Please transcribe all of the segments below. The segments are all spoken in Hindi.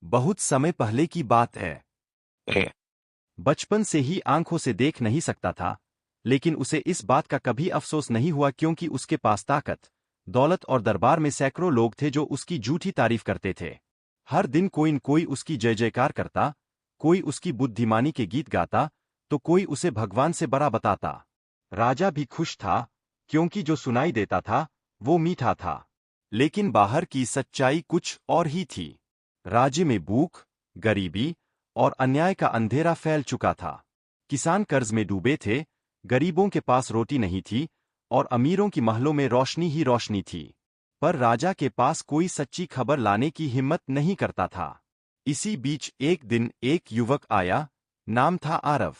बहुत समय पहले की बात है। बचपन से ही आंखों से देख नहीं सकता था, लेकिन उसे इस बात का कभी अफसोस नहीं हुआ क्योंकि उसके पास ताकत, दौलत और दरबार में सैकड़ों लोग थे जो उसकी झूठी तारीफ करते थे। हर दिन कोई न कोई उसकी जय जयकार करता, कोई उसकी बुद्धिमानी के गीत गाता, तो कोई उसे भगवान से बड़ा बताता। राजा भी खुश था, क्योंकि जो सुनाई देता था, वो मीठा था। लेकिन बाहर की सच्चाई कुछ और ही थी। राज्य में भूख, गरीबी और अन्याय का अंधेरा फैल चुका था। किसान कर्ज में डूबे थे, गरीबों के पास रोटी नहीं थी, और अमीरों की महलों में रोशनी ही रोशनी थी। पर राजा के पास कोई सच्ची खबर लाने की हिम्मत नहीं करता था। इसी बीच एक दिन एक युवक आया, नाम था आरव।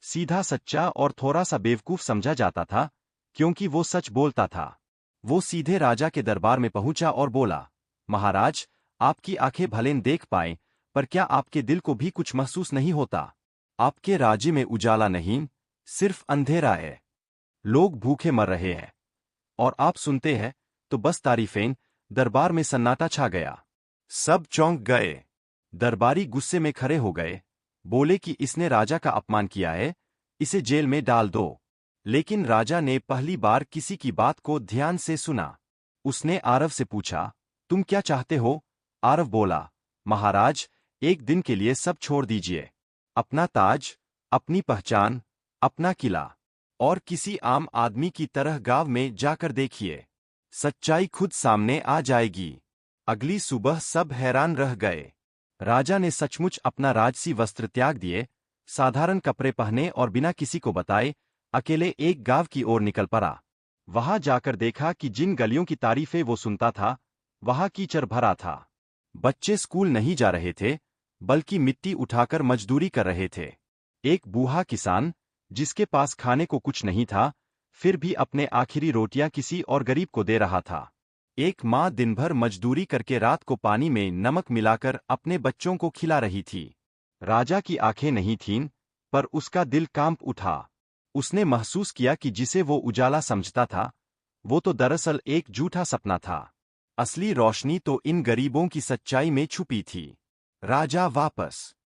सीधा सच्चा और थोड़ा सा बेवकूफ समझा जाता था, क्योंकि वो सच बोलता था। वो सीधे राजा के दरबार में पहुंचा और बोला, महाराज, आपकी आंखें भले न देख पाए, पर क्या आपके दिल को भी कुछ महसूस नहीं होता? आपके राज्य में उजाला नहीं, सिर्फ अंधेरा है। लोग भूखे मर रहे हैं। और आप सुनते हैं, तो बस तारीफें। दरबार में सन्नाटा छा गया। सब चौंक गए। दरबारी गुस्से में खड़े हो गए, बोले कि इसने राजा का अपमान किया है, इसे जेल में डाल दो। लेकिन राजा ने पहली बार किसी की बात को ध्यान से सुना। उसने आरव से पूछा, तुम क्या चाहते हो? आरव बोला, महाराज, एक दिन के लिए सब छोड़ दीजिए। अपना ताज, अपनी पहचान, अपना किला, और किसी आम आदमी की तरह गांव में जाकर देखिए। सच्चाई खुद सामने आ जाएगी। अगली सुबह सब हैरान रह गए। राजा ने सचमुच अपना राजसी वस्त्र त्याग दिए, साधारण कपड़े पहने और बिना किसी को बताए अकेले एक गांव की ओर निकल पड़ा। वहां जाकर देखा कि जिन गलियों की तारीफें वो सुनता था, वहां कीचड़ भरा था। बच्चे स्कूल नहीं जा रहे थे, बल्कि मिट्टी उठाकर मजदूरी कर रहे थे। एक बूढ़ा किसान, जिसके पास खाने को कुछ नहीं था, फिर भी अपने आखिरी रोटियां किसी और गरीब को दे रहा था। एक माँ दिन भर मजदूरी करके रात को पानी में नमक मिलाकर अपने बच्चों को खिला रही थी। राजा की आंखें नहीं थीं, पर उसका दिल कांप उठा। उसने महसूस किया कि जिसे वो उजाला समझता था, वो तो दरअसल एक झूठा सपना था। असली रोशनी तो इन गरीबों की सच्चाई में छुपी थी। राजा वापस